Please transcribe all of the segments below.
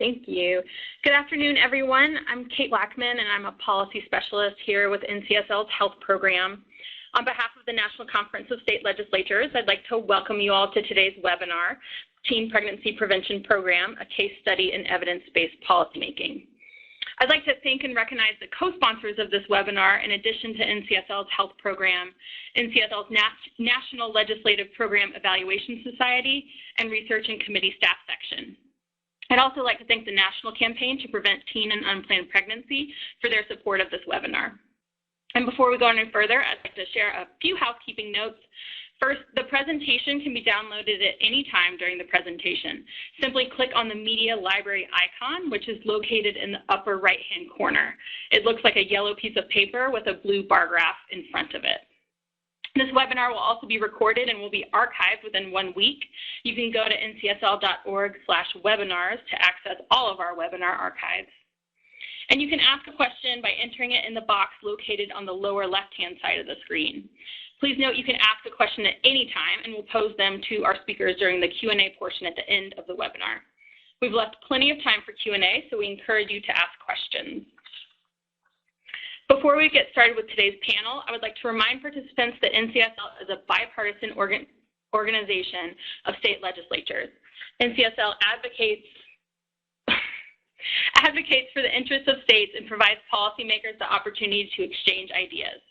Thank you. Good afternoon, everyone. I'm Kate Lackman, and I'm a policy specialist here with NCSL's Health Program. On behalf of the National Conference of State Legislators, I'd like to welcome you all to today's webinar, Teen Pregnancy Prevention Program, a case study in evidence-based policymaking. I'd like to thank and recognize the co-sponsors of this webinar, in addition to NCSL's Health Program, NCSL's National Legislative Program Evaluation Society, and Research and Committee Staff Section. I'd also like to thank the National Campaign to Prevent Teen and Unplanned Pregnancy for their support of this webinar. And before we go any further, I'd like to share a few housekeeping notes. First, the presentation can be downloaded at any time during the presentation. Simply click on the Media Library icon, which is located in the upper right-hand corner. It looks like a yellow piece of paper with a blue bar graph in front of it. This webinar will also be recorded and will be archived within 1 week. You can go to ncsl.org/webinars to access all of our webinar archives. And you can ask a question by entering it in the box located on the lower left-hand side of the screen. Please note you can ask a question at any time, and we'll pose them to our speakers during the Q&A portion at the end of the webinar. We've left plenty of time for Q&A, so we encourage you to ask questions. Before we get started with today's panel, I would like to remind participants that NCSL is a bipartisan organization of state legislatures. NCSL advocates for the interests of states and provides policymakers the opportunity to exchange ideas.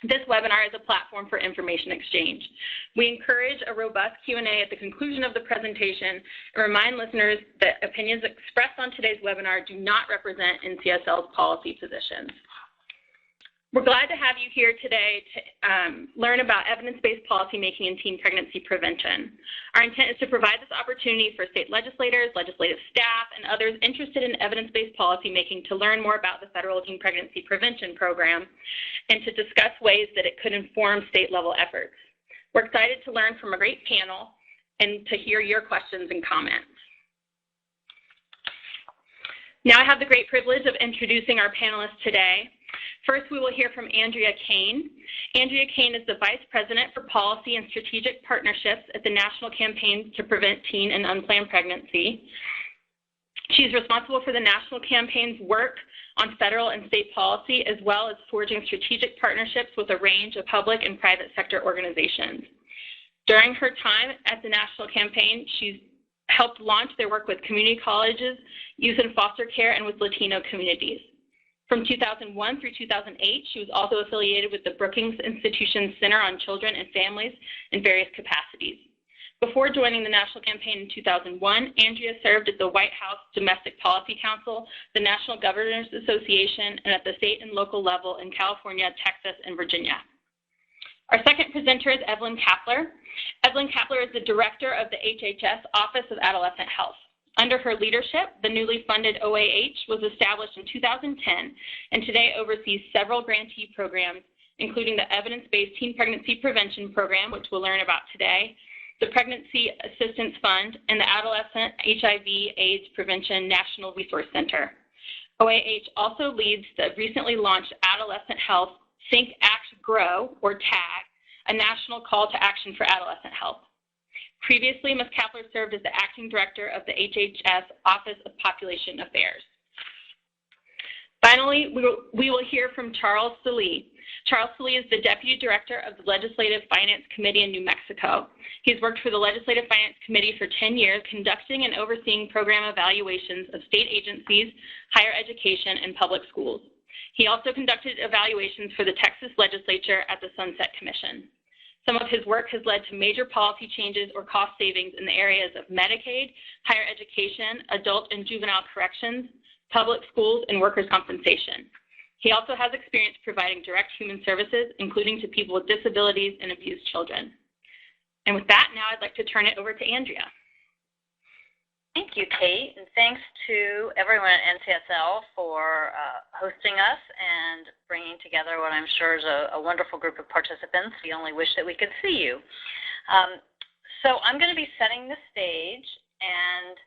This webinar is a platform for information exchange. We encourage a robust Q&A at the conclusion of the presentation and remind listeners that opinions expressed on today's webinar do not represent NCSL's policy positions. We're glad to have you here today to learn about evidence-based policymaking in teen pregnancy prevention. Our intent is to provide this opportunity for state legislators, legislative staff, and others interested in evidence-based policymaking to learn more about the federal teen pregnancy prevention program and to discuss ways that it could inform state-level efforts. We're excited to learn from a great panel and to hear your questions and comments. Now I have the great privilege of introducing our panelists today. First, we will hear from Andrea Kane. Andrea Kane is the Vice President for Policy and Strategic Partnerships at the National Campaign to Prevent Teen and Unplanned Pregnancy. She's responsible for the National Campaign's work on federal and state policy, as well as forging strategic partnerships with a range of public and private sector organizations. During her time at the National Campaign, she's helped launch their work with community colleges, youth and foster care, and with Latino communities. From 2001 through 2008, she was also affiliated with the Brookings Institution's Center on Children and Families in various capacities. Before joining the National Campaign in 2001, Andrea served at the White House Domestic Policy Council, the National Governors Association, and at the state and local level in California, Texas, and Virginia. Our second presenter is Evelyn Kapler. Evelyn Kapler is the director of the HHS Office of Adolescent Health. Under her leadership, the newly funded OAH was established in 2010 and today oversees several grantee programs, including the Evidence-Based Teen Pregnancy Prevention Program, which we'll learn about today, the Pregnancy Assistance Fund, and the Adolescent HIV/AIDS Prevention National Resource Center. OAH also leads the recently launched Adolescent Health Think, Act, Grow, or TAG, a national call to action for adolescent health. Previously, Ms. Kapler served as the acting director of the HHS Office of Population Affairs. Finally, we will hear from Charles Salee. Charles Salee is the deputy director of the Legislative Finance Committee in New Mexico. He's worked for the Legislative Finance Committee for 10 years, conducting and overseeing program evaluations of state agencies, higher education, and public schools. He also conducted evaluations for the Texas legislature at the Sunset Commission. Some of his work has led to major policy changes or cost savings in the areas of Medicaid, higher education, adult and juvenile corrections, public schools, and workers' compensation. He also has experience providing direct human services, including to people with disabilities and abused children. And with that, now I'd like to turn it over to Andrea. Thank you, Kate, and thanks to everyone at NCSL for hosting us and bringing together what I'm sure is a wonderful group of participants. We only wish that we could see you. So I'm going to be setting the stage, and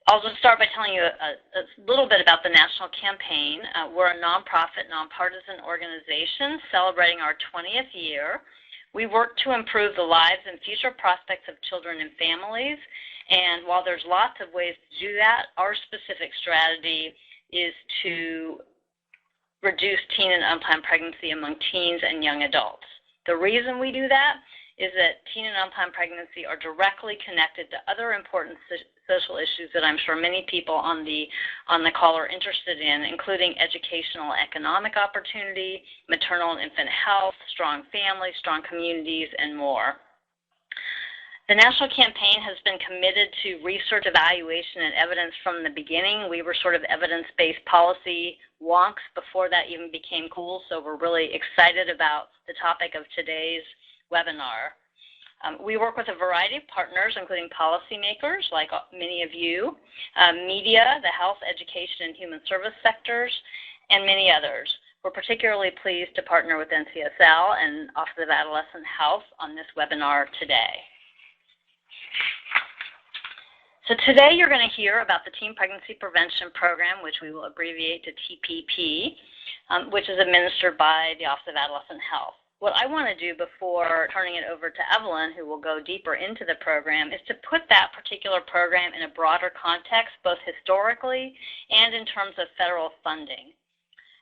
I'll just start by telling you a little bit about the National Campaign. We're a nonprofit, nonpartisan organization celebrating our 20th year. We work to improve the lives and future prospects of children and families, and while there's lots of ways to do that, our specific strategy is to reduce teen and unplanned pregnancy among teens and young adults. The reason we do that is that teen and unplanned pregnancy are directly connected to other important social issues that I'm sure many people on the call are interested in, including educational and economic opportunity, maternal and infant health, strong families, strong communities, and more. The national campaign has been committed to research, evaluation, and evidence from the beginning. We were sort of evidence-based policy wonks before that even became cool, so we're really excited about the topic of today's webinar. We work with a variety of partners, including policymakers, like many of you, media, the health, education, and human service sectors, and many others. We're particularly pleased to partner with NCSL and Office of Adolescent Health on this webinar today. So today you're going to hear about the Teen Pregnancy Prevention Program, which we will abbreviate to TPP, which is administered by the Office of Adolescent Health. What I want to do before turning it over to Evelyn, who will go deeper into the program, is to put that particular program in a broader context, both historically and in terms of federal funding.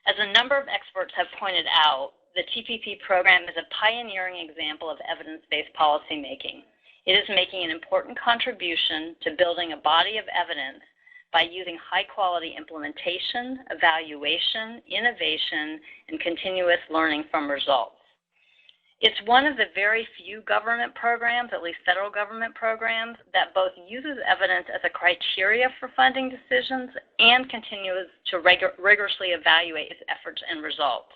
As a number of experts have pointed out, the TPP program is a pioneering example of evidence-based policymaking. It is making an important contribution to building a body of evidence by using high-quality implementation, evaluation, innovation, and continuous learning from results. It's one of the very few government programs, at least federal government programs, that both uses evidence as a criteria for funding decisions and continues to rigorously evaluate its efforts and results.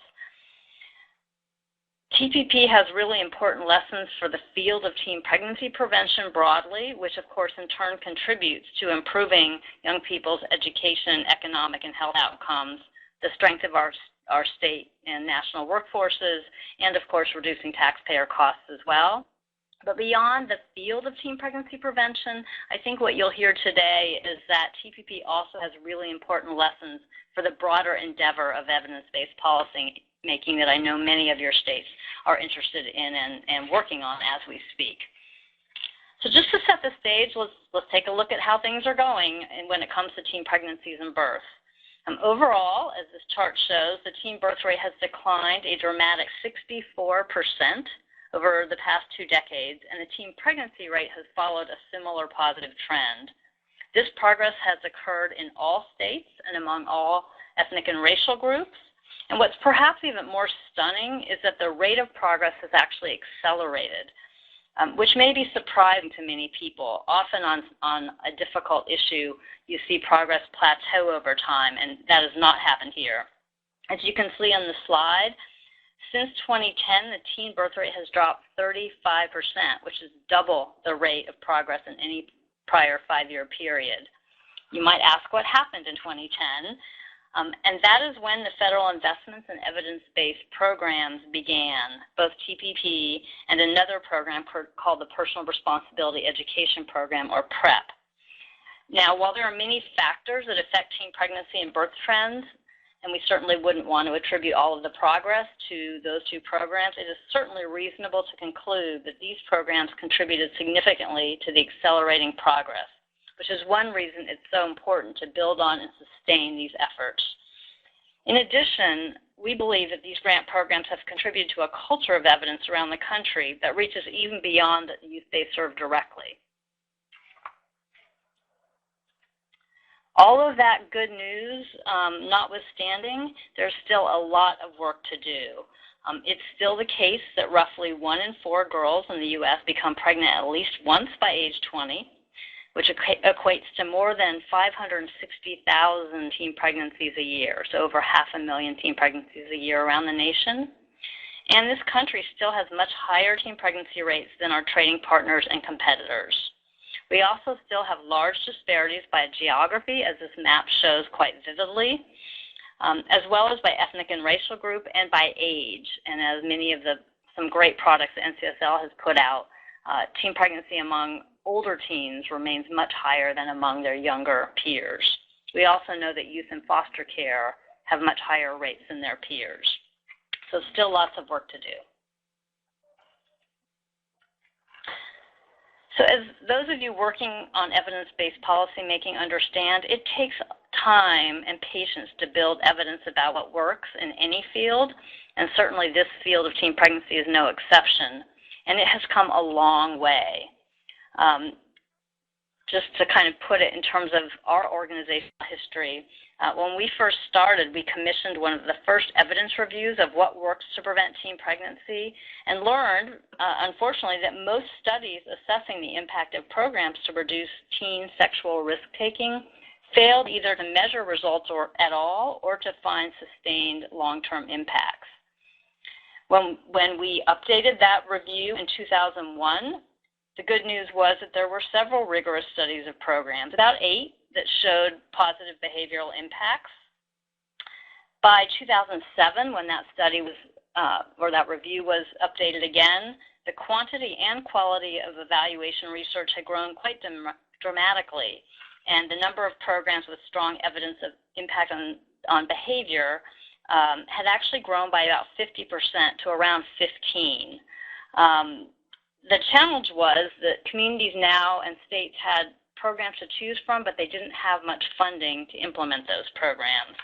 TPP has really important lessons for the field of teen pregnancy prevention broadly, which of course in turn contributes to improving young people's education, economic, and health outcomes, the strength of our state and national workforces, and of course reducing taxpayer costs as well. But beyond the field of teen pregnancy prevention, I think what you'll hear today is that TPP also has really important lessons for the broader endeavor of evidence-based policy making that I know many of your states are interested in and working on as we speak. So just to set the stage, let's take a look at how things are going when it comes to teen pregnancies and birth. Overall, as this chart shows, the teen birth rate has declined a dramatic 64% over the past 2 decades, and the teen pregnancy rate has followed a similar positive trend. This progress has occurred in all states and among all ethnic and racial groups. And what's perhaps even more stunning is that the rate of progress has actually accelerated, which may be surprising to many people. Often on a difficult issue, you see progress plateau over time, and that has not happened here. As you can see on the slide, since 2010, the teen birth rate has dropped 35%, which is double the rate of progress in any prior 5-year period. You might ask what happened in 2010. And that is when the federal investments in evidence-based programs began, both TPP and another program called the Personal Responsibility Education Program, or PREP. Now, while there are many factors that affect teen pregnancy and birth trends, and we certainly wouldn't want to attribute all of the progress to those 2 programs, it is certainly reasonable to conclude that these programs contributed significantly to the accelerating progress, which is one reason it's so important to build on and sustain these efforts. In addition, we believe that these grant programs have contributed to a culture of evidence around the country that reaches even beyond the youth they serve directly. All of that good news notwithstanding, there's still a lot of work to do. It's still the case that roughly 1 in 4 girls in the U.S. become pregnant at least once by age 20, which equates to more than 560,000 teen pregnancies a year, so over 500,000 teen pregnancies a year around the nation. And this country still has much higher teen pregnancy rates than our trading partners and competitors. We also still have large disparities by geography, as this map shows quite vividly, as well as by ethnic and racial group and by age. And as some great products that NCSL has put out, teen pregnancy among older teens remains much higher than among their younger peers. We also know that youth in foster care have much higher rates than their peers. So still lots of work to do. So as those of you working on evidence-based policymaking understand, it takes time and patience to build evidence about what works in any field, and certainly this field of teen pregnancy is no exception, and it has come a long way. Just to kind of put it in terms of our organizational history, when we first started, we commissioned one of the first evidence reviews of what works to prevent teen pregnancy and learned, unfortunately, that most studies assessing the impact of programs to reduce teen sexual risk-taking failed either to measure results at all or to find sustained long-term impacts. When we updated that review in 2001, the good news was that there were several rigorous studies of programs, about 8, that showed positive behavioral impacts. By 2007, when that study was, or that review was updated again, the quantity and quality of evaluation research had grown quite dramatically, and the number of programs with strong evidence of impact on behavior had actually grown by about 50% to around 15. The challenge was that communities now and states had programs to choose from, but they didn't have much funding to implement those programs.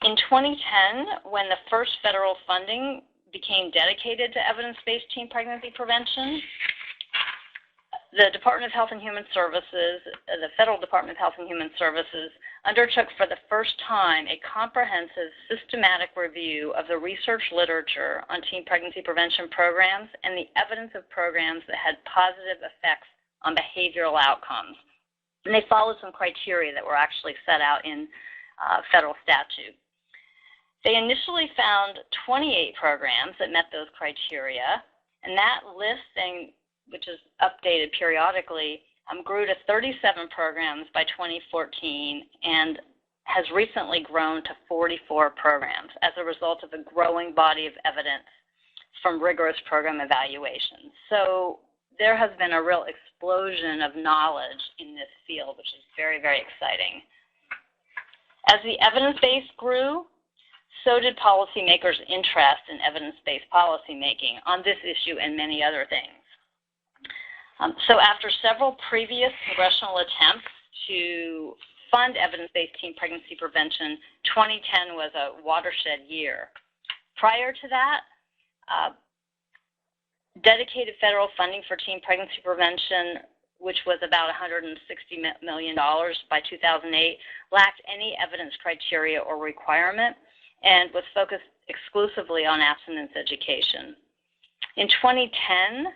In 2010, when the first federal funding became dedicated to evidence-based teen pregnancy prevention, the Department of Health and Human Services, the Federal Department of Health and Human Services, undertook for the first time a comprehensive, systematic review of the research literature on teen pregnancy prevention programs and the evidence of programs that had positive effects on behavioral outcomes. And they followed some criteria that were actually set out in federal statute. They initially found 28 programs that met those criteria, and that list, which is updated periodically, grew to 37 programs by 2014 and has recently grown to 44 programs as a result of a growing body of evidence from rigorous program evaluations. So there has been a real explosion of knowledge in this field, which is very, very exciting. As the evidence base grew, so did policymakers' interest in evidence-based policymaking on this issue and many other things. So after several previous congressional attempts to fund evidence-based teen pregnancy prevention, 2010 was a watershed year. Prior to that, dedicated federal funding for teen pregnancy prevention, which was about $160 million by 2008, lacked any evidence criteria or requirement and was focused exclusively on abstinence education. In 2010,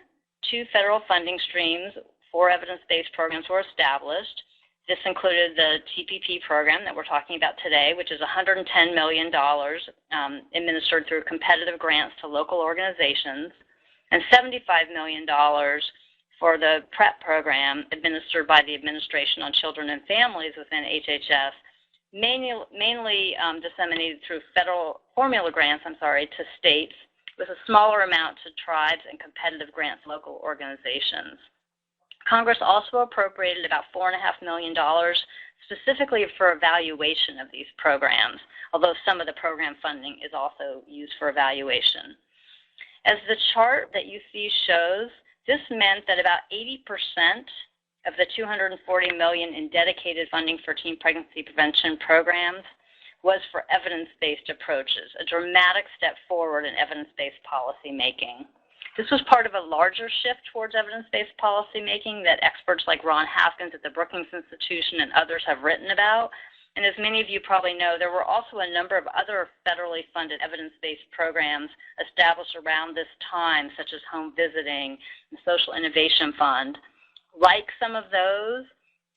2 federal funding streams for evidence-based programs were established. This included the TPP program that we're talking about today, which is $110 million administered through competitive grants to local organizations, and $75 million for the PrEP program administered by the Administration on Children and Families within HHS, mainly disseminated through federal formula grants, to states, with a smaller amount to tribes and competitive grants to local organizations. Congress also appropriated about $4.5 million specifically for evaluation of these programs, although some of the program funding is also used for evaluation. As the chart that you see shows, this meant that about 80% of the $240 million in dedicated funding for teen pregnancy prevention programs was for evidence-based approaches, a dramatic step forward in evidence-based policy making. This was part of a larger shift towards evidence-based policy making that experts like Ron Haskins at the Brookings Institution and others have written about. And as many of you probably know, there were also a number of other federally funded evidence-based programs established around this time, such as home visiting and Social Innovation Fund. Like some of those,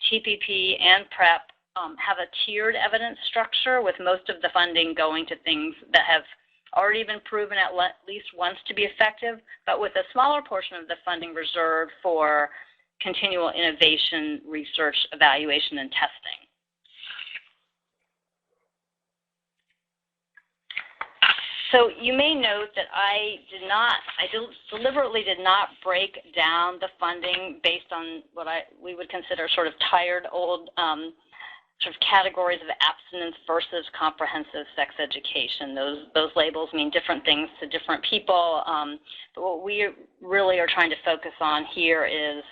TPP and PrEP have a tiered evidence structure, with most of the funding going to things that have already been proven at least once to be effective, but with a smaller portion of the funding reserved for continual innovation, research, evaluation, and testing. So you may note that I deliberately did not break down the funding based on what we would consider sort of tired old sort of categories of abstinence versus comprehensive sex education. Those labels mean different things to different people, but what we really are trying to focus on here is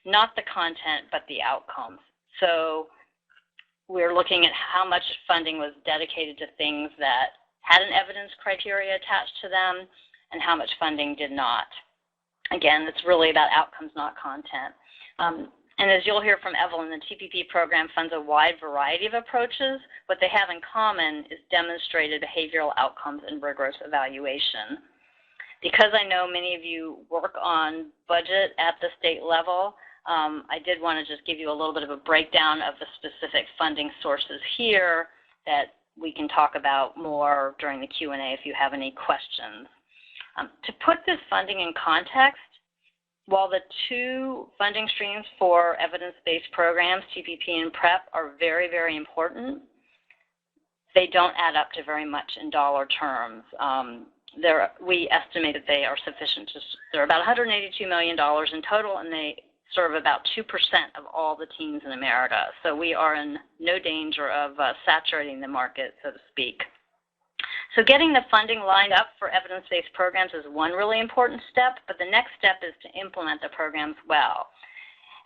not the content, but the outcomes. So we're looking at how much funding was dedicated to things that had an evidence criteria attached to them and how much funding did not. Again, it's really about outcomes, not content. And as you'll hear from Evelyn, the TPP program funds a wide variety of approaches. What they have in common is demonstrated behavioral outcomes and rigorous evaluation. Because I know many of you work on budget at the state level, I did want to just give you a little bit of a breakdown of the specific funding sources here that we can talk about more during the Q&A if you have any questions. To put this funding in context, while the two funding streams for evidence-based programs, TPP and PrEP, are very, very important, they don't add up to very much in dollar terms. We estimate that they are sufficient to, they're about $182 million in total, and they serve about 2% of all the teens in America. So we are in no danger of saturating the market, so to speak. So getting the funding lined up for evidence-based programs is one really important step, but the next step is to implement the programs well.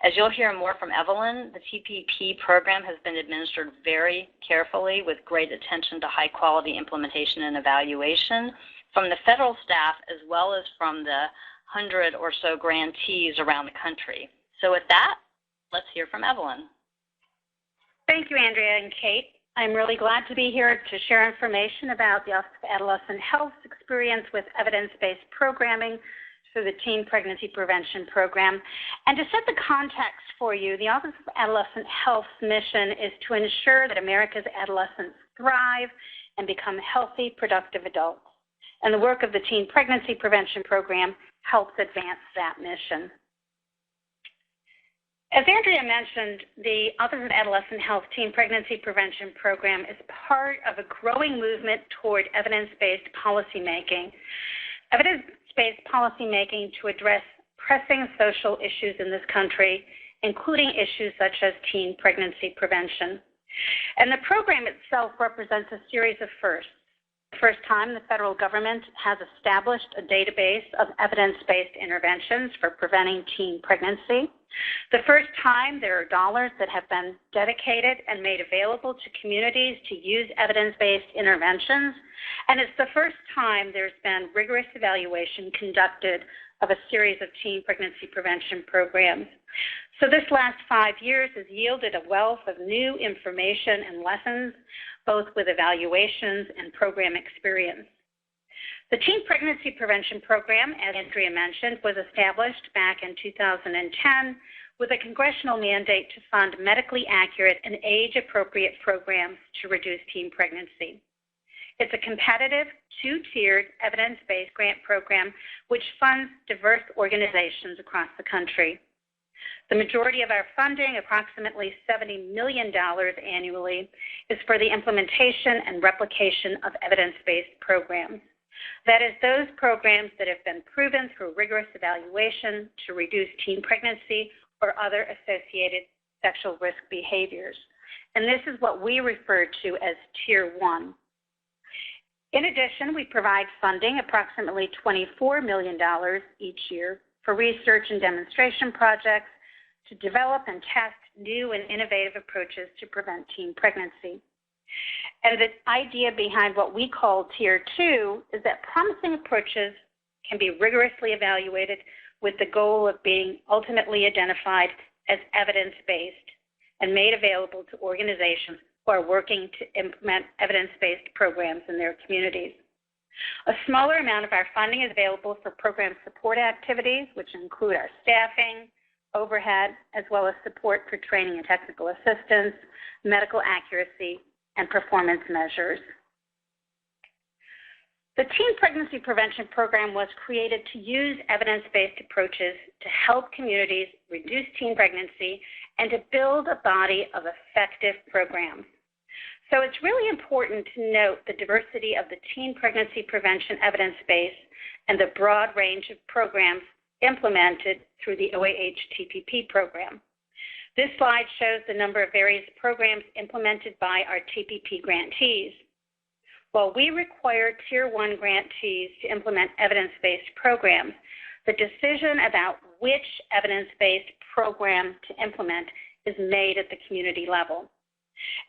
As you'll hear more from Evelyn, the TPP program has been administered very carefully with great attention to high-quality implementation and evaluation from the federal staff as well as from the 100 or so grantees around the country. So with that, let's hear from Evelyn. Thank you, Andrea and Kate. I'm really glad to be here to share information about the Office of Adolescent Health's experience with evidence-based programming through the Teen Pregnancy Prevention Program. And to set the context for you, the Office of Adolescent Health's mission is to ensure that America's adolescents thrive and become healthy, productive adults. And the work of the Teen Pregnancy Prevention Program helps advance that mission. As Andrea mentioned, the Office of Adolescent Health Teen Pregnancy Prevention Program is part of a growing movement toward evidence-based policymaking. Evidence-based policymaking to address pressing social issues in this country, including issues such as teen pregnancy prevention. And the program itself represents a series of firsts. The first time the federal government has established a database of evidence-based interventions for preventing teen pregnancy. The first time there are dollars that have been dedicated and made available to communities to use evidence-based interventions. And it's the first time there's been rigorous evaluation conducted of a series of teen pregnancy prevention programs. So this last 5 years has yielded a wealth of new information and lessons, both with evaluations and program experience. The Teen Pregnancy Prevention Program, as Andrea mentioned, was established back in 2010 with a congressional mandate to fund medically accurate and age-appropriate programs to reduce teen pregnancy. It's a competitive, two-tiered, evidence-based grant program which funds diverse organizations across the country. The majority of our funding, approximately $70 million annually, is for the implementation and replication of evidence-based programs. That is, those programs that have been proven through rigorous evaluation to reduce teen pregnancy or other associated sexual risk behaviors. And this is what we refer to as Tier 1. In addition, we provide funding, approximately $24 million each year, for research and demonstration projects to develop and test new and innovative approaches to prevent teen pregnancy. And the idea behind what we call Tier 2 is that promising approaches can be rigorously evaluated with the goal of being ultimately identified as evidence-based and made available to organizations who are working to implement evidence-based programs in their communities. A smaller amount of our funding is available for program support activities, which include our staffing, overhead, as well as support for training and technical assistance, medical accuracy, and performance measures. The Teen Pregnancy Prevention Program was created to use evidence-based approaches to help communities reduce teen pregnancy and to build a body of effective programs. So it's really important to note the diversity of the teen pregnancy prevention evidence base and the broad range of programs implemented through the OAH TPP program. This slide shows the number of various programs implemented by our TPP grantees. While we require Tier 1 grantees to implement evidence-based programs, the decision about which evidence-based program to implement is made at the community level.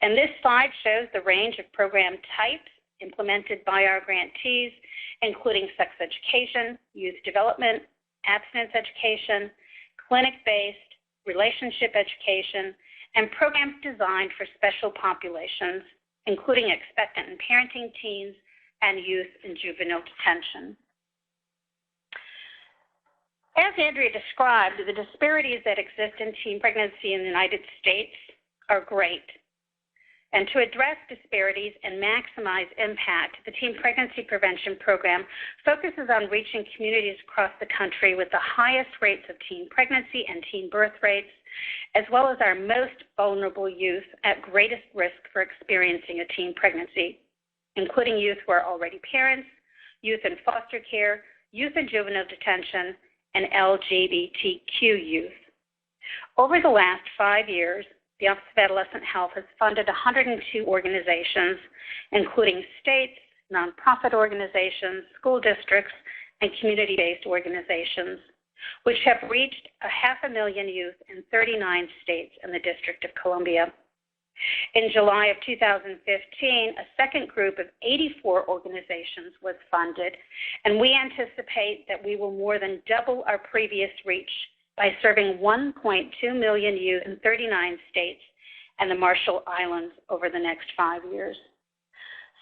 And this slide shows the range of program types implemented by our grantees, including sex education, youth development, abstinence education, clinic-based, relationship education, and programs designed for special populations, including expectant and parenting teens and youth in juvenile detention. As Andrea described, the disparities that exist in teen pregnancy in the United States are great. And to address disparities and maximize impact, the Teen Pregnancy Prevention Program focuses on reaching communities across the country with the highest rates of teen pregnancy and teen birth rates, as well as our most vulnerable youth at greatest risk for experiencing a teen pregnancy, including youth who are already parents, youth in foster care, youth in juvenile detention, and LGBTQ youth. Over the last 5 years, the Office of Adolescent Health has funded 102 organizations, including states, nonprofit organizations, school districts, and community-based organizations, which have reached 500,000 youth in 39 states and the District of Columbia. In July of 2015, a second group of 84 organizations was funded, and we anticipate that we will more than double our previous reach by serving 1.2 million youth in 39 states and the Marshall Islands over the next 5 years.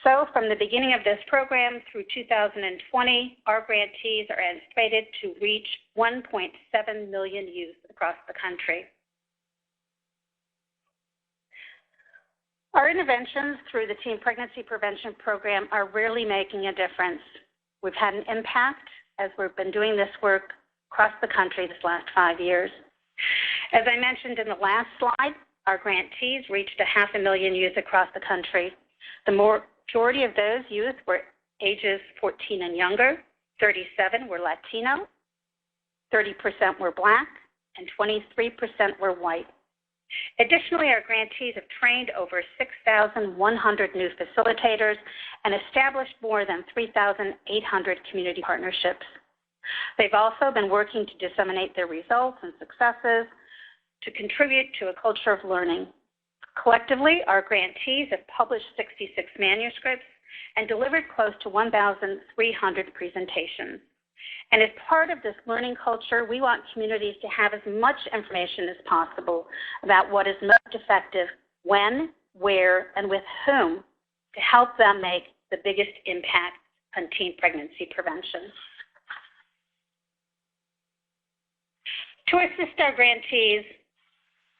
So from the beginning of this program through 2020, our grantees are estimated to reach 1.7 million youth across the country. Our interventions through the Teen Pregnancy Prevention Program are really making a difference. We've had an impact as we've been doing this work across the country this last 5 years. As I mentioned in the last slide, our grantees reached 500,000 youth across the country. The majority of those youth were ages 14 and younger, 37% were Latino, 30% were Black, and 23% were white. Additionally, our grantees have trained over 6,100 new facilitators and established more than 3,800 community partnerships. They've also been working to disseminate their results and successes to contribute to a culture of learning. Collectively, our grantees have published 66 manuscripts and delivered close to 1,300 presentations. And as part of this learning culture, we want communities to have as much information as possible about what is most effective, when, where, and with whom to help them make the biggest impact on teen pregnancy prevention. To assist our grantees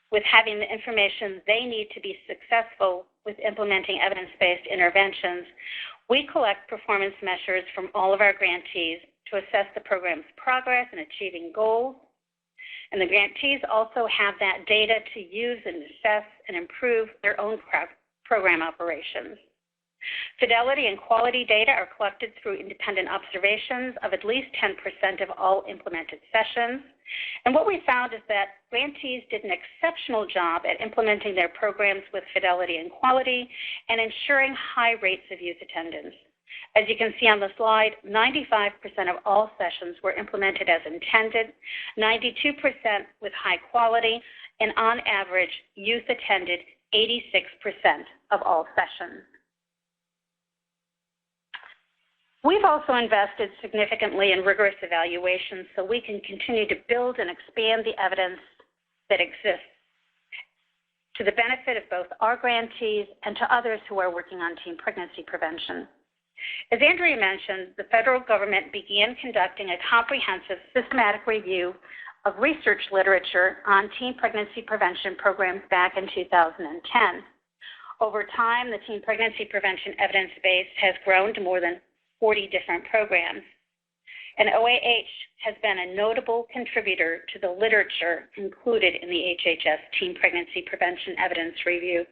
with having the information they need to be successful with implementing evidence-based interventions, we collect performance measures from all of our grantees to assess the program's progress in achieving goals. And the grantees also have that data to use and assess and improve their own program operations. Fidelity and quality data are collected through independent observations of at least 10% of all implemented sessions. And what we found is that grantees did an exceptional job at implementing their programs with fidelity and quality and ensuring high rates of youth attendance. As you can see on the slide, 95% of all sessions were implemented as intended, 92% with high quality, and on average, youth attended 86% of all sessions. We've also invested significantly in rigorous evaluations so we can continue to build and expand the evidence that exists to the benefit of both our grantees and to others who are working on teen pregnancy prevention. As Andrea mentioned, the federal government began conducting a comprehensive systematic review of research literature on teen pregnancy prevention programs back in 2010. Over time, the teen pregnancy prevention evidence base has grown to more than 40 different programs. And OAH has been a notable contributor to the literature included in the HHS Teen Pregnancy Prevention Evidence Review.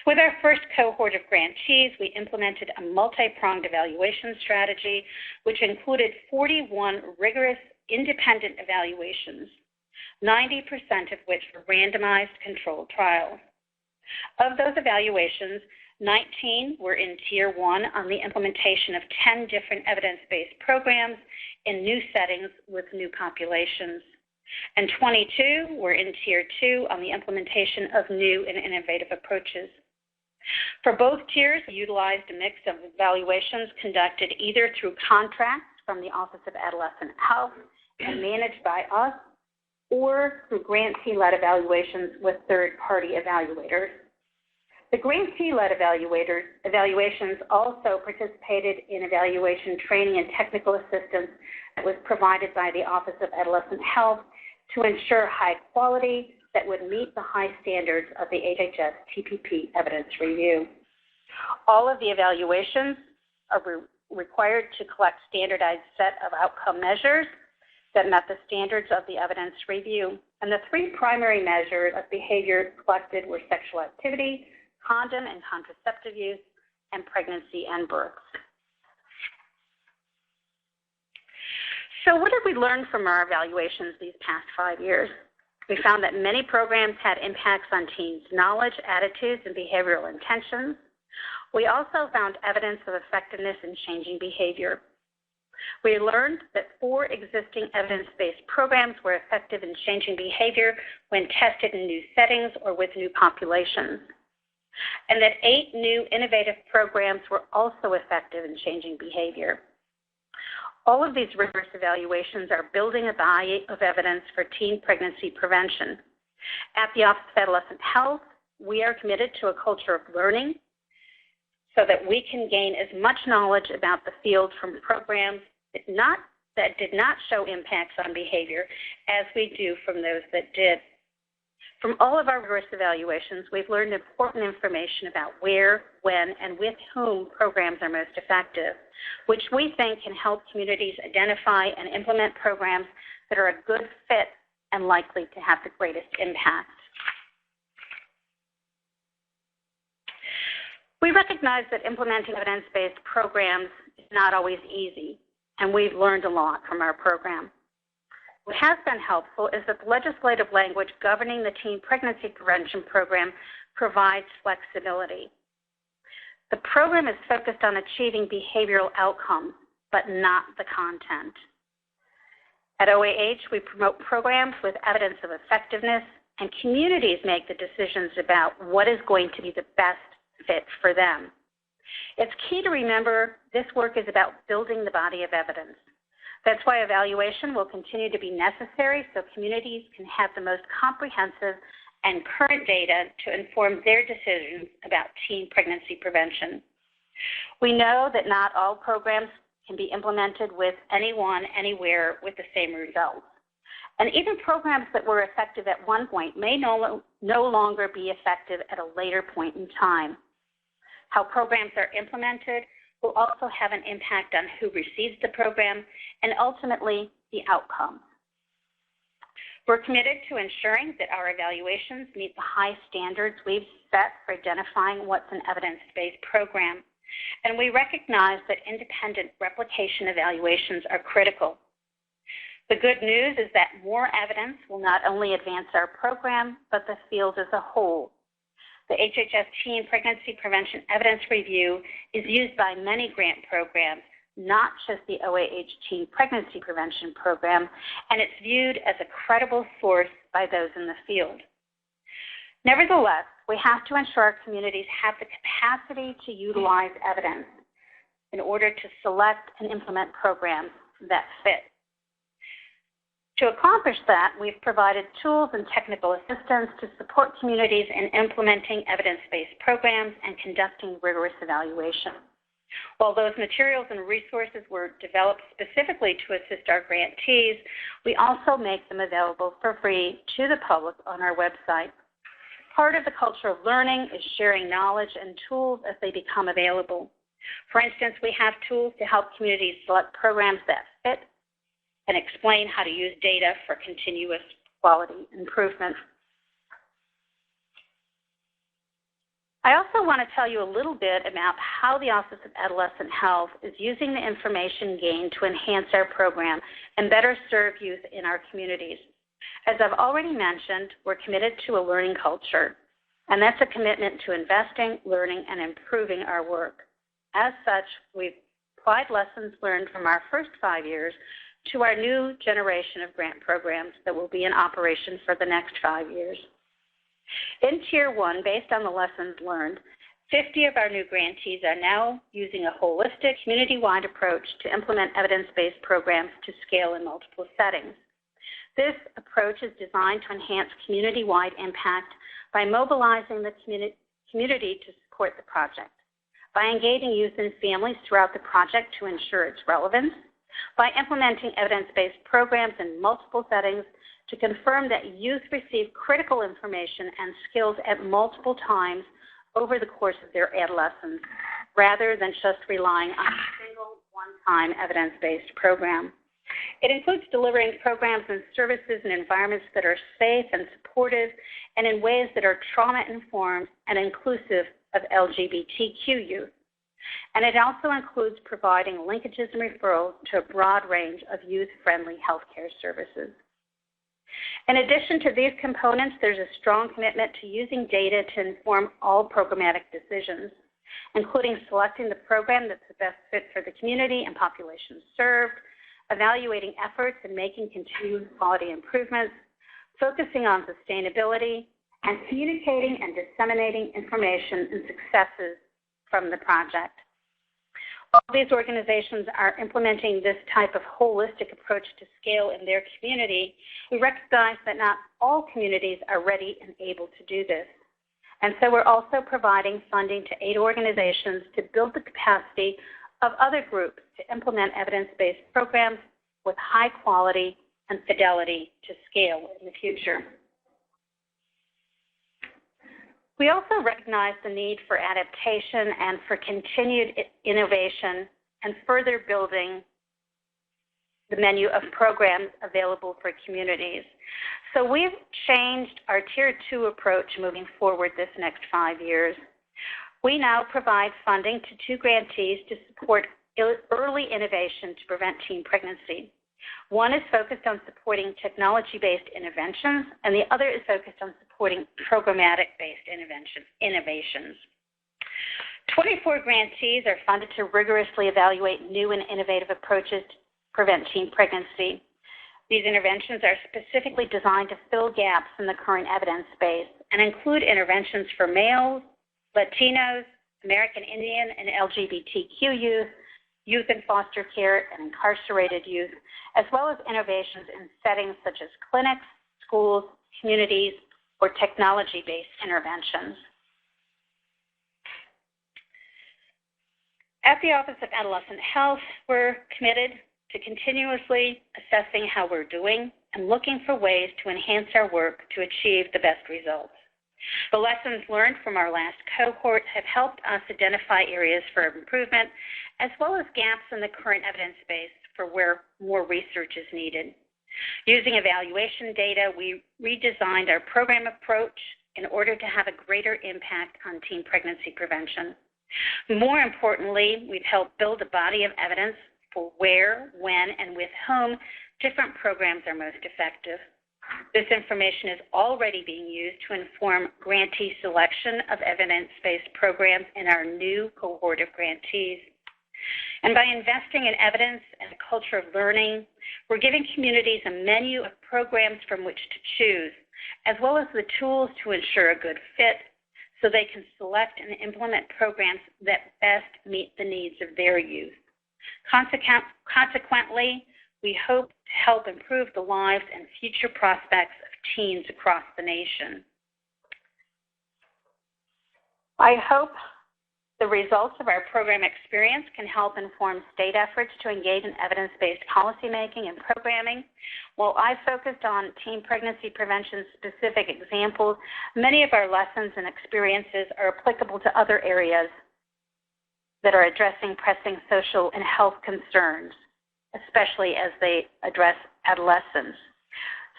With our first cohort of grantees, we implemented a multi-pronged evaluation strategy, which included 41 rigorous independent evaluations. 90% of which were randomized controlled trials. Of those evaluations, 19 were in Tier 1 on the implementation of 10 different evidence-based programs in new settings with new populations, and 22 were in Tier 2 on the implementation of new and innovative approaches. For both tiers, we utilized a mix of evaluations conducted either through contracts from the Office of Adolescent Health and managed by us, or through grantee-led evaluations with third-party evaluators. The grantee-led evaluations also participated in evaluation training and technical assistance that was provided by the Office of Adolescent Health to ensure high quality that would meet the high standards of the HHS TPP evidence review. All of the evaluations are required to collect standardized set of outcome measures that met the standards of the evidence review. And the three primary measures of behavior collected were sexual activity, condom and contraceptive use, and pregnancy and births. So what did we learn from our evaluations these past 5 years? We found that many programs had impacts on teens' knowledge, attitudes, and behavioral intentions. We also found evidence of effectiveness in changing behavior. We learned that 4 existing evidence-based programs were effective in changing behavior when tested in new settings or with new populations, and that 8 new innovative programs were also effective in changing behavior. All of these rigorous evaluations are building a body of evidence for teen pregnancy prevention. At the Office of Adolescent Health, we are committed to a culture of learning so that we can gain as much knowledge about the field from programs that did not show impacts on behavior as we do from those that did. From all of our rigorous evaluations, we've learned important information about where, when, and with whom programs are most effective, which we think can help communities identify and implement programs that are a good fit and likely to have the greatest impact. We recognize that implementing evidence-based programs is not always easy, and we've learned a lot from our program. What has been helpful is that the legislative language governing the Teen Pregnancy Prevention Program provides flexibility. The program is focused on achieving behavioral outcomes, but not the content. At OAH, we promote programs with evidence of effectiveness, and communities make the decisions about what is going to be the best fit for them. It's key to remember this work is about building the body of evidence. That's why evaluation will continue to be necessary so communities can have the most comprehensive and current data to inform their decisions about teen pregnancy prevention. We know that not all programs can be implemented with anyone, anywhere with the same results. And even programs that were effective at one point may no longer be effective at a later point in time. How programs are implemented will also have an impact on who receives the program and ultimately the outcome. We're committed to ensuring that our evaluations meet the high standards we've set for identifying what's an evidence-based program, and we recognize that independent replication evaluations are critical. The good news is that more evidence will not only advance our program, but the field as a whole. The HHS Teen Pregnancy Prevention Evidence Review is used by many grant programs, not just the OAH Teen Pregnancy Prevention Program, and it's viewed as a credible source by those in the field. Nevertheless, we have to ensure our communities have the capacity to utilize evidence in order to select and implement programs that fit. To accomplish that, we've provided tools and technical assistance to support communities in implementing evidence-based programs and conducting rigorous evaluation. While those materials and resources were developed specifically to assist our grantees, we also make them available for free to the public on our website. Part of the culture of learning is sharing knowledge and tools as they become available. For instance, we have tools to help communities select programs that fit and explain how to use data for continuous quality improvement. I also want to tell you a little bit about how the Office of Adolescent Health is using the information gained to enhance our program and better serve youth in our communities. As I've already mentioned, we're committed to a learning culture, and that's a commitment to investing, learning, and improving our work. As such, we've applied lessons learned from our first 5 years to our new generation of grant programs that will be in operation for the next 5 years. In Tier 1, based on the lessons learned, 50 of our new grantees are now using a holistic, community-wide approach to implement evidence-based programs to scale in multiple settings. This approach is designed to enhance community-wide impact by mobilizing the community to support the project, by engaging youth and families throughout the project to ensure its relevance, by implementing evidence-based programs in multiple settings to confirm that youth receive critical information and skills at multiple times over the course of their adolescence, rather than just relying on a single one-time evidence-based program. It includes delivering programs and services in environments that are safe and supportive and in ways that are trauma-informed and inclusive of LGBTQ youth. And it also includes providing linkages and referrals to a broad range of youth-friendly healthcare services. In addition to these components, there's a strong commitment to using data to inform all programmatic decisions, including selecting the program that's the best fit for the community and population served, evaluating efforts and making continued quality improvements, focusing on sustainability, and communicating and disseminating information and successes from the project. All these organizations are implementing this type of holistic approach to scale in their community. We recognize that not all communities are ready and able to do this. And so we're also providing funding to 8 organizations to build the capacity of other groups to implement evidence-based programs with high quality and fidelity to scale in the future. We also recognize the need for adaptation and for continued innovation and further building the menu of programs available for communities. So we've changed our Tier 2 approach moving forward this next 5 years. We now provide funding to 2 grantees to support early innovation to prevent teen pregnancy. One is focused on supporting technology-based interventions, and the other is focused on supporting programmatic-based innovations. 24 grantees are funded to rigorously evaluate new and innovative approaches to prevent teen pregnancy. These interventions are specifically designed to fill gaps in the current evidence base and include interventions for males, Latinos, American Indian and LGBTQ youth, youth in foster care and incarcerated youth, as well as innovations in settings such as clinics, schools, communities, or technology-based interventions. At the Office of Adolescent Health, we're committed to continuously assessing how we're doing and looking for ways to enhance our work to achieve the best results. The lessons learned from our last cohort have helped us identify areas for improvement, as well as gaps in the current evidence base for where more research is needed. Using evaluation data, we redesigned our program approach in order to have a greater impact on teen pregnancy prevention. More importantly, we've helped build a body of evidence for where, when, and with whom different programs are most effective. This information is already being used to inform grantee selection of evidence-based programs in our new cohort of grantees. And by investing in evidence and a culture of learning, we're giving communities a menu of programs from which to choose, as well as the tools to ensure a good fit so they can select and implement programs that best meet the needs of their youth. Consequently, we hope to help improve the lives and future prospects of teens across the nation. I hope the results of our program experience can help inform state efforts to engage in evidence-based policymaking and programming. While I focused on teen pregnancy prevention specific examples, many of our lessons and experiences are applicable to other areas that are addressing pressing social and health concerns, especially as they address adolescents.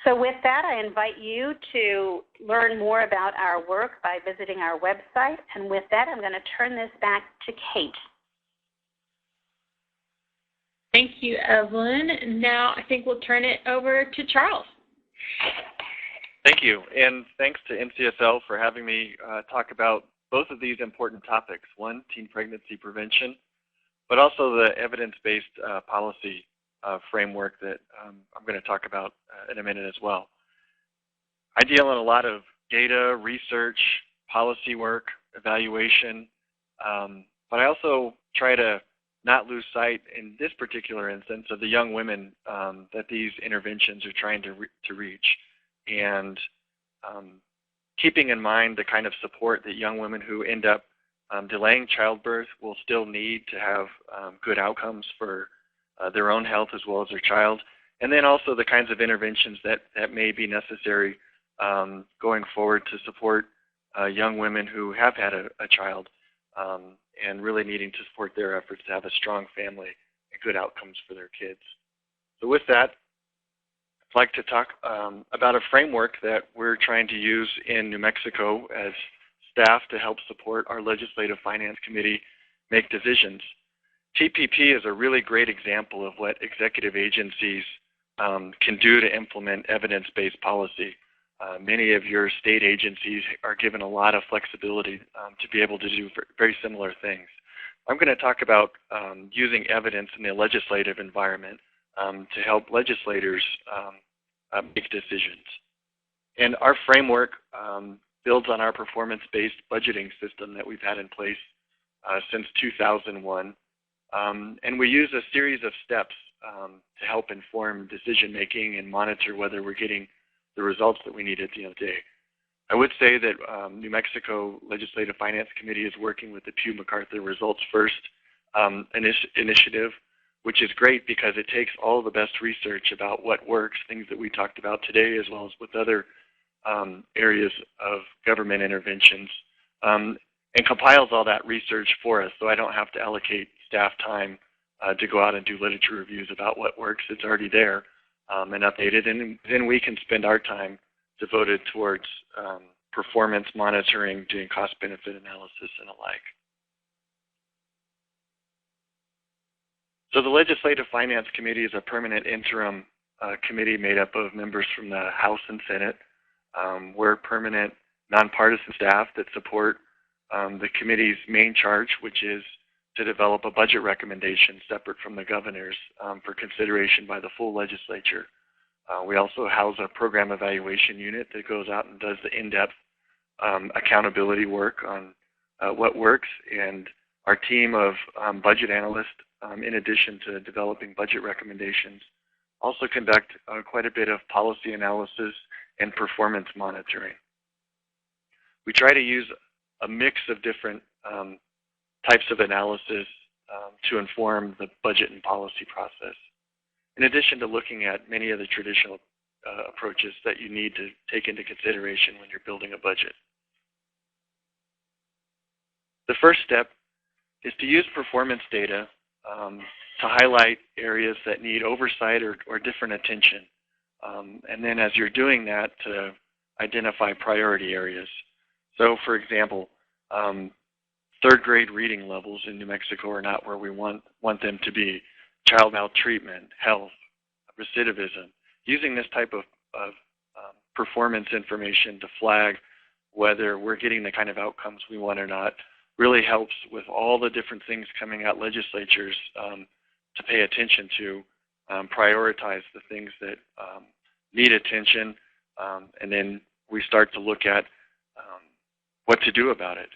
So with that, I invite you to learn more about our work by visiting our website. And with that, I'm going to turn this back to Kate. Thank you, Evelyn. Now I think we'll turn it over to Charles. Thank you, and thanks to NCSL for having me talk about both of these important topics. One, teen pregnancy prevention, but also the evidence-based policy framework that I'm going to talk about in a minute as well. I deal in a lot of data, research, policy work, evaluation, but I also try to not lose sight in this particular instance of the young women that these interventions are trying to reach, and keeping in mind the kind of support that young women who end up delaying childbirth will still need to have good outcomes for their own health as well as their child, and then also the kinds of interventions that may be necessary going forward to support young women who have had a child and really needing to support their efforts to have a strong family and good outcomes for their kids. So with that, I'd like to talk about a framework that we're trying to use in New Mexico as staff to help support our Legislative Finance Committee make decisions. TPP is a really great example of what executive agencies can do to implement evidence-based policy. Many of your state agencies are given a lot of flexibility to be able to do very similar things. I'm going to talk about using evidence in the legislative environment to help legislators make decisions. And our framework builds on our performance-based budgeting system that we've had in place since 2001. And we use a series of steps to help inform decision-making and monitor whether we're getting the results that we need at the end of the day. I would say that New Mexico Legislative Finance Committee is working with the Pew MacArthur Results First initiative, which is great because it takes all the best research about what works, things that we talked about today, as well as with other areas of government interventions, and compiles all that research for us, so I don't have to allocate staff time to go out and do literature reviews about what works. It's already there and updated, and then we can spend our time devoted towards performance monitoring, doing cost-benefit analysis, and the like. So the Legislative Finance Committee is a permanent interim committee made up of members from the House and Senate. We're permanent nonpartisan staff that support the committee's main charge, which is to develop a budget recommendation separate from the governor's for consideration by the full legislature. We also house a program evaluation unit that goes out and does the in-depth accountability work on what works, and our team of budget analysts, in addition to developing budget recommendations, also conduct quite a bit of policy analysis and performance monitoring. We try to use a mix of different types of analysis to inform the budget and policy process, in addition to looking at many of the traditional approaches that you need to take into consideration when you're building a budget. The first step is to use performance data to highlight areas that need oversight or different attention. And then as you're doing that, to identify priority areas. So for example, third grade reading levels in New Mexico are not where we want them to be. Child maltreatment, health, recidivism. Using this type of performance information to flag whether we're getting the kind of outcomes we want or not really helps with all the different things coming out legislatures to pay attention to, prioritize the things that need attention, and then we start to look at what to do about it.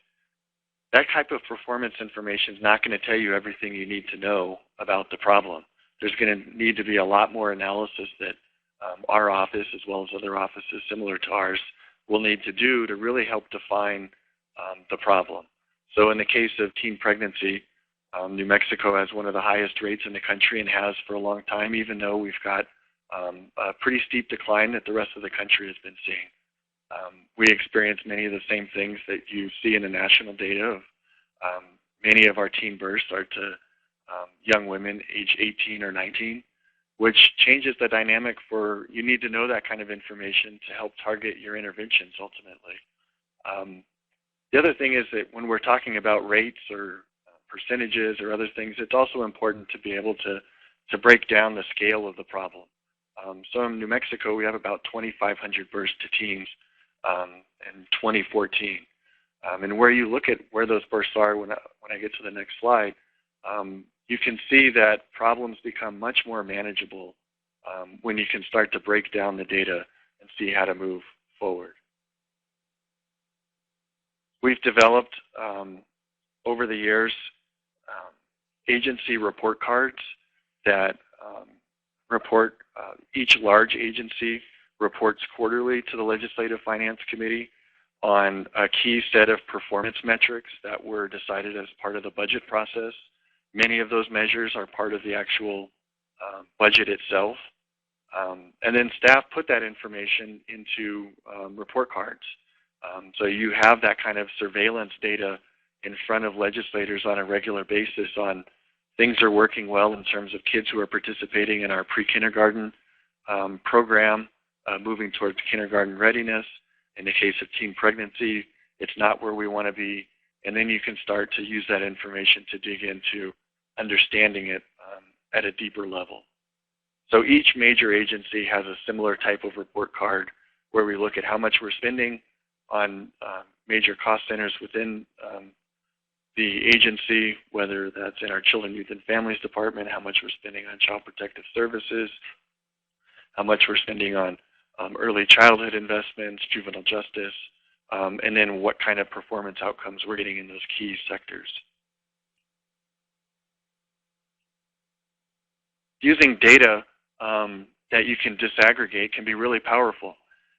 That type of performance information is not going to tell you everything you need to know about the problem. There's going to need to be a lot more analysis that our office, as well as other offices similar to ours, will need to do to really help define the problem. So in the case of teen pregnancy, New Mexico has one of the highest rates in the country and has for a long time, even though we've got a pretty steep decline that the rest of the country has been seeing. We experience many of the same things that you see in the national data of many of our teen births are to young women age 18 or 19, which changes the dynamic for you need to know that kind of information to help target your interventions ultimately. The other thing is that when we're talking about rates or percentages or other things, it's also important to be able to break down the scale of the problem. So in New Mexico, we have about 2,500 births to teens in 2014. And where you look at where those births are, when I get to the next slide, you can see that problems become much more manageable when you can start to break down the data and see how to move forward. We've developed, over the years, agency report cards that report, each large agency reports quarterly to the Legislative Finance Committee on a key set of performance metrics that were decided as part of the budget process. Many of those measures are part of the actual budget itself. And then staff put that information into report cards. So you have that kind of surveillance data in front of legislators on a regular basis on things are working well in terms of kids who are participating in our pre-kindergarten program, moving towards kindergarten readiness. In the case of teen pregnancy, it's not where we want to be. And then you can start to use that information to dig into understanding it at a deeper level. So each major agency has a similar type of report card where we look at how much we're spending on major cost centers within the agency, whether that's in our Children, Youth, and Families Department, how much we're spending on Child Protective Services, how much we're spending on early childhood investments, juvenile justice, and then what kind of performance outcomes we're getting in those key sectors. Using data that you can disaggregate can be really powerful.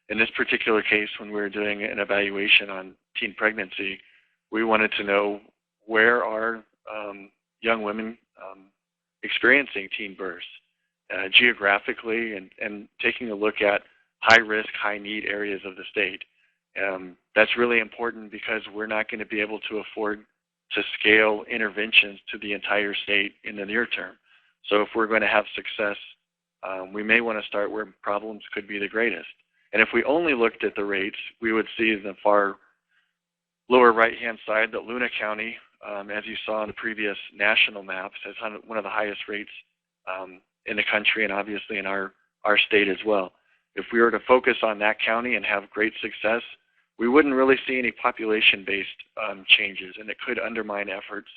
In this particular case, when we were doing an evaluation on teen pregnancy, we wanted to know where are young women experiencing teen births geographically, and taking a look at high-risk, high-need areas of the state. That's really important because we're not going to be able to afford to scale interventions to the entire state in the near term. So if we're going to have success, we may want to start where problems could be the greatest. And if we only looked at the rates, we would see in the far lower right-hand side that Luna County, as you saw in the previous national maps, has one of the highest rates in the country, and obviously in our state as well. If we were to focus on that county and have great success, we wouldn't really see any population-based changes, and it could undermine efforts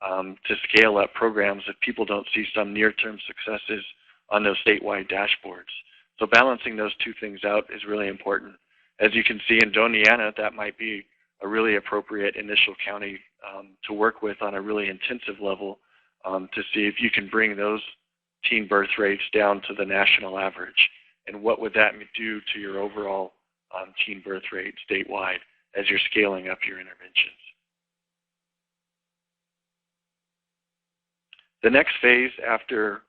to scale up programs if people don't see some near-term successes on those statewide dashboards. So balancing those two things out is really important. As you can see in Doniana, that might be a really appropriate initial county to work with on a really intensive level to see if you can bring those teen birth rates down to the national average. And what would that do to your overall teen birth rate statewide as you're scaling up your interventions? The next phase after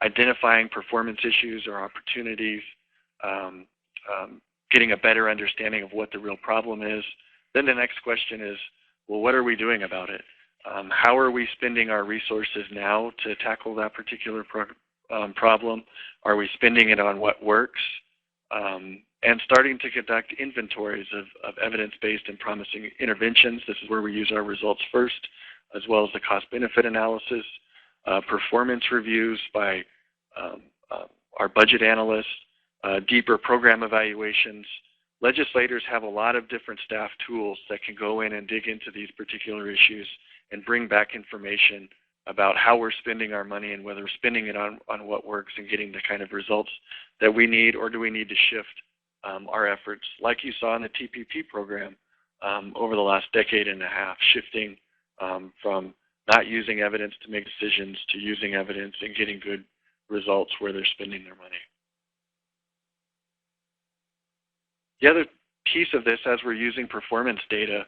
identifying performance issues or opportunities, getting a better understanding of what the real problem is, then the next question is, well, what are we doing about it? How are we spending our resources now to tackle that particular problem? Are we spending it on what works? And starting to conduct inventories of evidence-based and promising interventions. This is where we use our results first, as well as the cost-benefit analysis, performance reviews by our budget analysts, deeper program evaluations. Legislators have a lot of different staff tools that can go in and dig into these particular issues and bring back information about how we're spending our money and whether we're spending it on what works and getting the kind of results that we need, or do we need to shift our efforts, like you saw in the TPP program over the last decade and a half, shifting from not using evidence to make decisions to using evidence and getting good results where they're spending their money. The other piece of this, as we're using performance data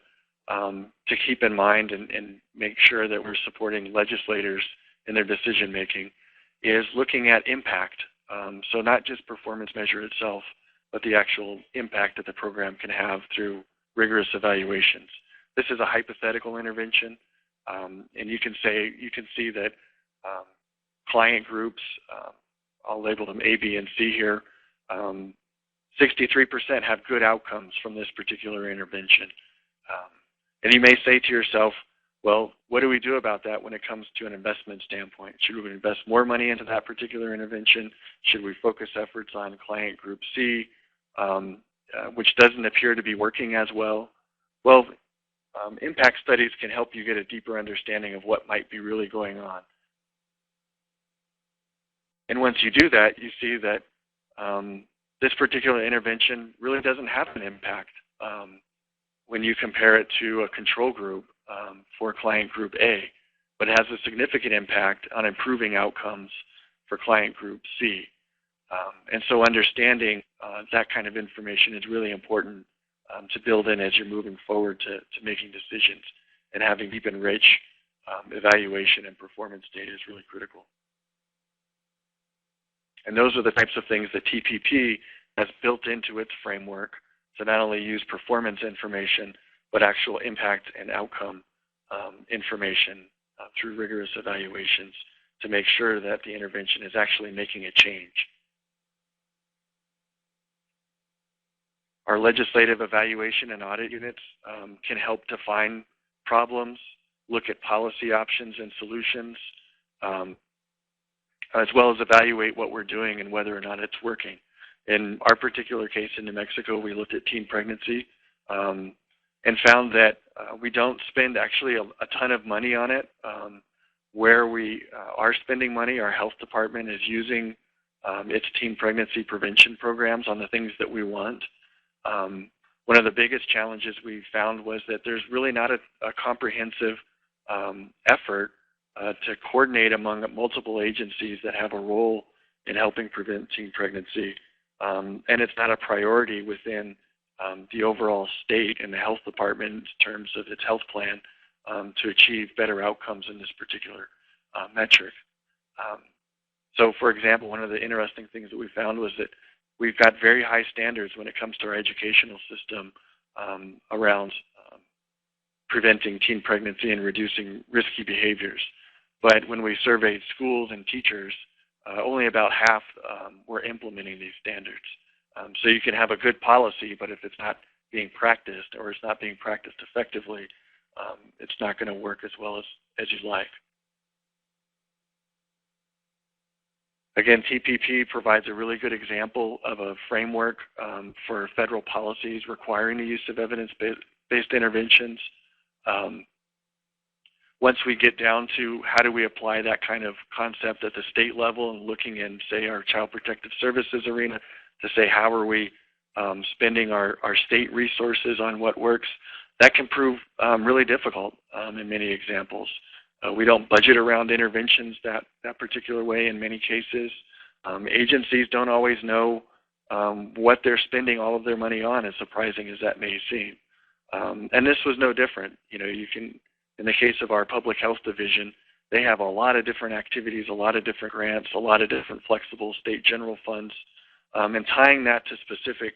to keep in mind and make sure that we're supporting legislators in their decision making, is looking at impact. So not just performance measure itself, but the actual impact that the program can have through rigorous evaluations. This is a hypothetical intervention, and you can see that client groups, I'll label them A, B, and C here, 63% have good outcomes from this particular intervention. And you may say to yourself, Well, what do we do about that when it comes to an investment standpoint? Should we invest more money into that particular intervention? Should we focus efforts on client group C, which doesn't appear to be working as well? Well, impact studies can help you get a deeper understanding of what might be really going on. And once you do that, you see that this particular intervention really doesn't have an impact when you compare it to a control group for client group A, but it has a significant impact on improving outcomes for client group C. And so understanding that kind of information is really important to build in as you're moving forward to making decisions, and having deep and rich evaluation and performance data is really critical. And those are the types of things that TPP has built into its framework to not only use performance information, but actual impact and outcome information through rigorous evaluations to make sure that the intervention is actually making a change. Our legislative evaluation and audit units can help define problems, look at policy options and solutions, as well as evaluate what we're doing and whether or not it's working. In our particular case in New Mexico, we looked at teen pregnancy and found that we don't spend actually a ton of money on it. Where we are spending money, our health department is using its teen pregnancy prevention programs on the things that we want. One of the biggest challenges we found was that there's really not a comprehensive effort to coordinate among multiple agencies that have a role in helping prevent teen pregnancy. And it's not a priority within the overall state and the health department in terms of its health plan to achieve better outcomes in this particular metric. So for example, one of the interesting things that we found was that we've got very high standards when it comes to our educational system around preventing teen pregnancy and reducing risky behaviors. But when we surveyed schools and teachers, only about half were implementing these standards. So you can have a good policy, but if it's not being practiced or it's not being practiced effectively, it's not going to work as well as you'd like. Again, TPP provides a really good example of a framework for federal policies requiring the use of evidence-based interventions. Once we get down to how do we apply that kind of concept at the state level and looking in, say, our child protective services arena to say how are we spending our state resources on what works, that can prove really difficult in many examples. We don't budget around interventions that particular way in many cases. Agencies don't always know what they're spending all of their money on, as surprising as that may seem. And this was no different. You know, you can, in the case of our public health division, they have a lot of different activities, a lot of different grants, a lot of different flexible state general funds, and tying that to specific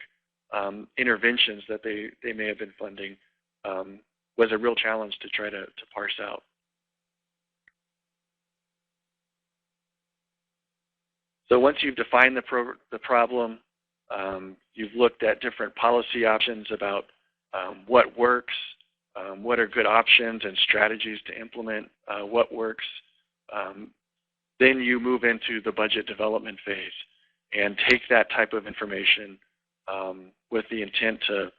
interventions that they may have been funding was a real challenge to try to parse out. So once you've defined the problem, you've looked at different policy options about what works, what are good options and strategies to implement what works, then you move into the budget development phase and take that type of information with the intent to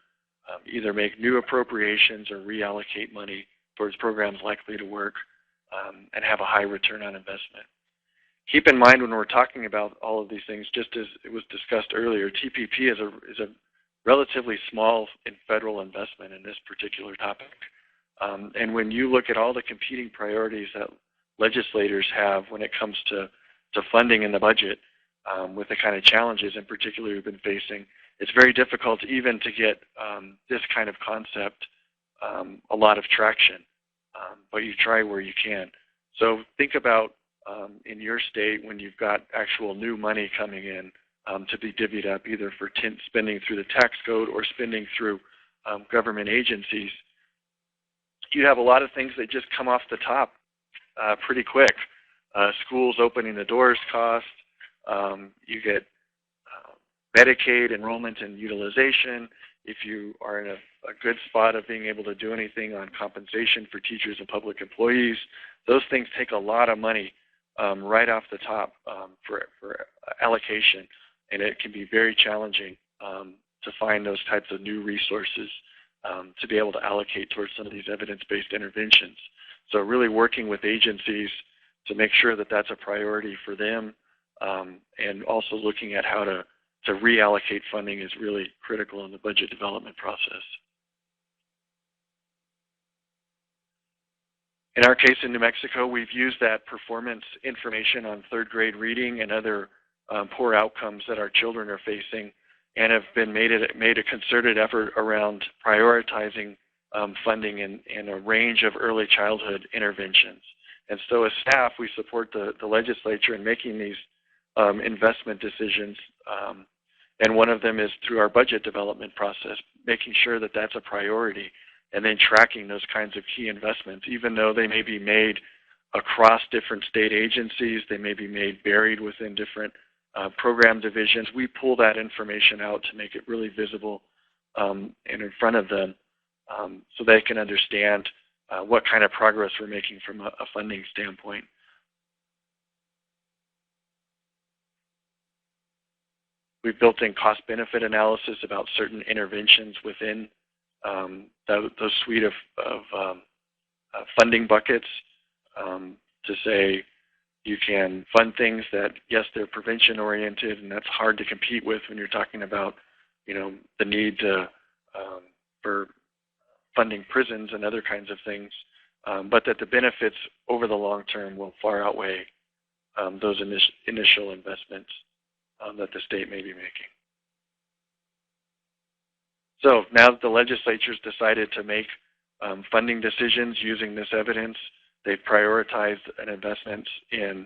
either make new appropriations or reallocate money towards programs likely to work and have a high return on investment. Keep in mind when we're talking about all of these things, just as it was discussed earlier, TPP is a relatively small federal investment in this particular topic. And when you look at all the competing priorities that legislators have when it comes to funding in the budget, with the kind of challenges in particular we've been facing, it's very difficult even to get this kind of concept a lot of traction, but you try where you can. So think about in your state when you've got actual new money coming in to be divvied up either for spending through the tax code or spending through government agencies, you have a lot of things that just come off the top pretty quick. Schools opening the doors cost, you get Medicaid enrollment and utilization. If you are in a good spot of being able to do anything on compensation for teachers and public employees. Those things take a lot of money right off the top for allocation, and it can be very challenging to find those types of new resources to be able to allocate towards some of these evidence-based interventions. So really working with agencies to make sure that that's a priority for them, and also looking at how to reallocate funding is really critical in the budget development process. In our case in New Mexico, we've used that performance information on third grade reading and other poor outcomes that our children are facing, and have been made a concerted effort around prioritizing funding in a range of early childhood interventions. And so as staff, we support the legislature in making these investment decisions, and one of them is through our budget development process, making sure that that's a priority, and then tracking those kinds of key investments, even though they may be made across different state agencies, they may be made buried within different program divisions. We pull that information out to make it really visible and in front of them, so they can understand what kind of progress we're making from a funding standpoint. We've built in cost-benefit analysis about certain interventions within those suite of funding buckets to say you can fund things that, yes, they're prevention-oriented, and that's hard to compete with when you're talking about, the need for funding prisons and other kinds of things, but that the benefits over the long term will far outweigh those initial investments that the state may be making. So now that the legislature's decided to make funding decisions using this evidence, they've prioritized an investment in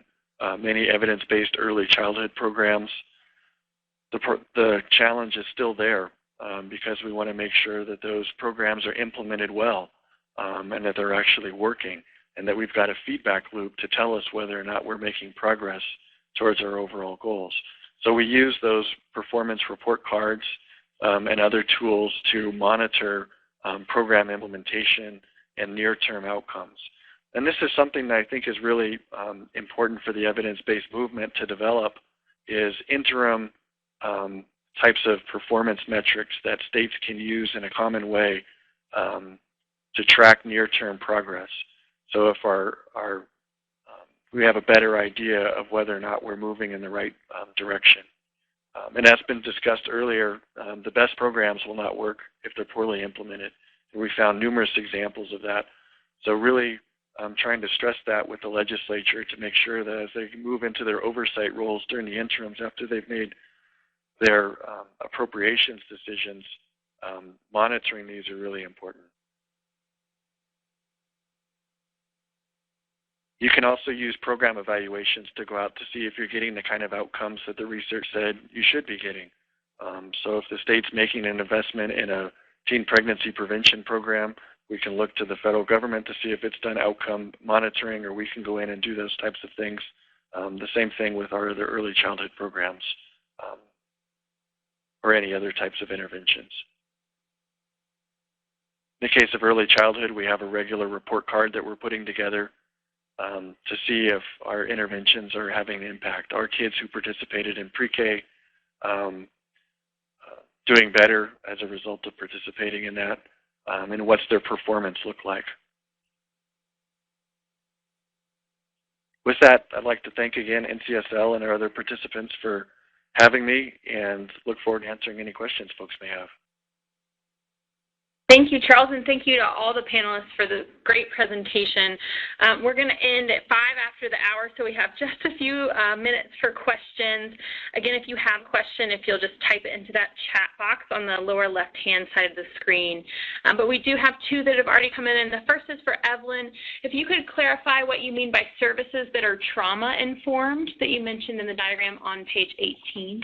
many evidence-based early childhood programs. The challenge is still there because we want to make sure that those programs are implemented well and that they're actually working, and that we've got a feedback loop to tell us whether or not we're making progress towards our overall goals. So we use those performance report cards and other tools to monitor program implementation and near-term outcomes. And this is something that I think is really important for the evidence-based movement to develop, is interim types of performance metrics that states can use in a common way to track near-term progress. So if we have a better idea of whether or not we're moving in the right direction. And as been discussed earlier, the best programs will not work if they're poorly implemented. And we found numerous examples of that. So really trying to stress that with the legislature to make sure that as they move into their oversight roles during the interims after they've made their appropriations decisions, monitoring these are really important. You can also use program evaluations to go out to see if you're getting the kind of outcomes that the research said you should be getting. So if the state's making an investment in a teen pregnancy prevention program, we can look to the federal government to see if it's done outcome monitoring, or we can go in and do those types of things. The same thing with our other early childhood programs or any other types of interventions. In the case of early childhood, we have a regular report card that we're putting together to see if our interventions are having an impact. Our kids who participated in pre-K doing better as a result of participating in that, and what's their performance look like. With that, I'd like to thank again NCSL and our other participants for having me, and look forward to answering any questions folks may have. Thank you, Charles, and thank you to all the panelists for the great presentation. We're going to end at 5 after the hour, so we have just a few minutes for questions. Again, if you have a question, if you'll just type it into that chat box on the lower left-hand side of the screen. But we do have 2 that have already come in, and the first is for Evelyn. If you could clarify what you mean by services that are trauma-informed that you mentioned in the diagram on page 18.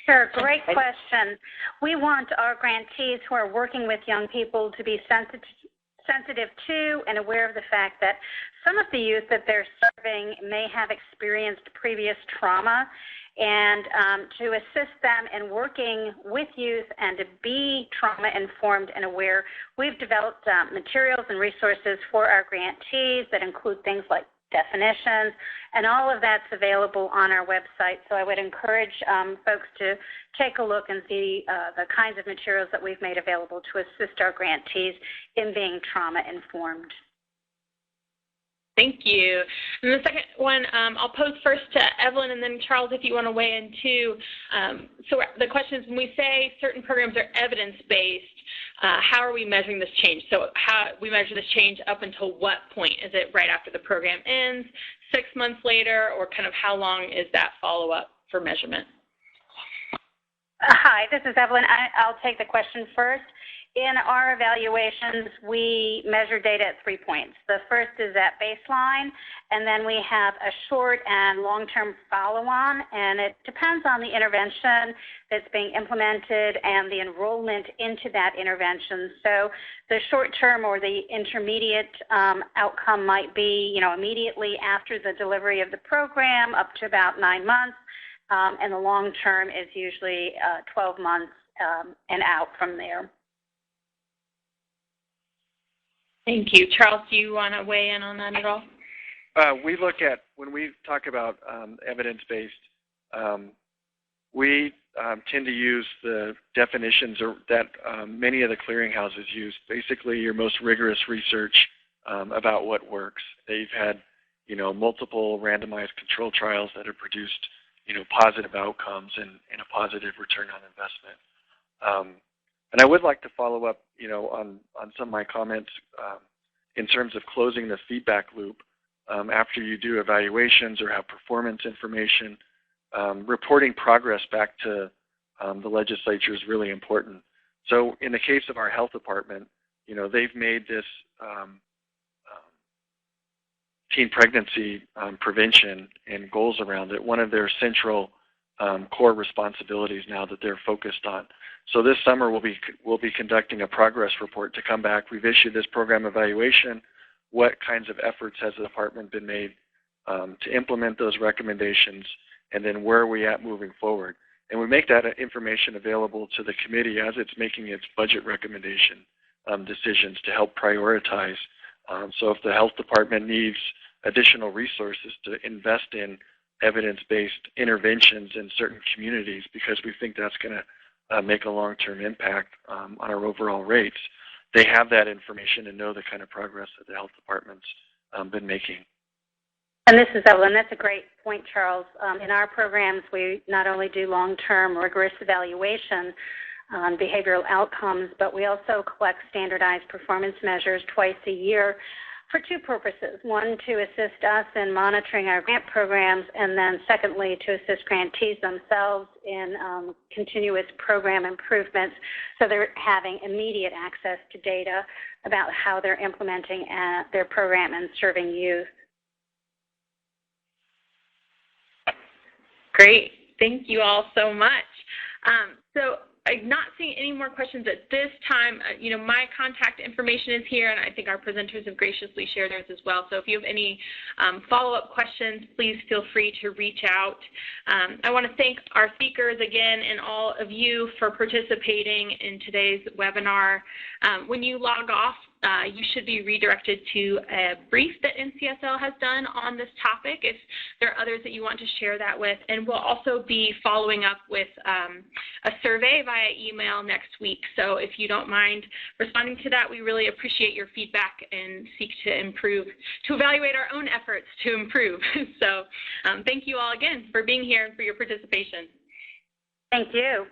Sure, great question. We want our grantees who are working with young people to be sensitive to and aware of the fact that some of the youth that they're serving may have experienced previous trauma, And to assist them in working with youth and to be trauma-informed and aware, we've developed materials and resources for our grantees that include things like definitions, and all of that's available on our website. So I would encourage folks to take a look and see the kinds of materials that we've made available to assist our grantees in being trauma-informed. Thank you. And the second one, I'll pose first to Evelyn, and then Charles, if you want to weigh in too. So the question is, when we say certain programs are evidence-based, how are we measuring this change? So how we measure this change up until what point? Is it right after the program ends, 6 months later, or kind of how long is that follow-up for measurement? Hi, this is Evelyn. I'll take the question first. In our evaluations, we measure data at 3 points. The first is at baseline, and then we have a short and long-term follow-on, and it depends on the intervention that's being implemented and the enrollment into that intervention. So the short-term or the intermediate outcome might be, immediately after the delivery of the program, up to about 9 months, and the long-term is usually 12 months and out from there. Thank you. Charles, do you want to weigh in on that at all? We look at, when we talk about evidence-based, we tend to use the definitions that many of the clearinghouses use, basically your most rigorous research about what works. They've had, multiple randomized control trials that have produced, positive outcomes and a positive return on investment. And I would like to follow up, on some of my comments in terms of closing the feedback loop after you do evaluations or have performance information. Reporting progress back to the legislature is really important. So in the case of our health department, they've made this teen pregnancy prevention and goals around it one of their central core responsibilities now that they're focused on. So this summer we'll be conducting a progress report to come back. We've issued this program evaluation. What kinds of efforts has the department been made to implement those recommendations, and then where are we at moving forward? And we make that information available to the committee as it's making its budget recommendation decisions to help prioritize. So if the health department needs additional resources to invest in evidence-based interventions in certain communities because we think that's going to make a long-term impact on our overall rates, they have that information and know the kind of progress that the health department's been making. And this is Evelyn. That's a great point, Charles. In our programs, we not only do long-term rigorous evaluation on behavioral outcomes, but we also collect standardized performance measures twice a year for two purposes. One, to assist us in monitoring our grant programs, and then secondly, to assist grantees themselves in continuous program improvements, so they're having immediate access to data about how they're implementing their program and serving youth. Great. Thank you all so much. So I'm not seeing any more questions at this time. My contact information is here, and I think our presenters have graciously shared theirs as well. So if you have any follow-up questions, please feel free to reach out. I want to thank our speakers again and all of you for participating in today's webinar. When you log off, you should be redirected to a brief that NCSL has done on this topic if there are others that you want to share that with. And we'll also be following up with a survey via email next week. So if you don't mind responding to that, we really appreciate your feedback and seek to improve, to evaluate our own efforts to improve. So thank you all again for being here and for your participation. Thank you.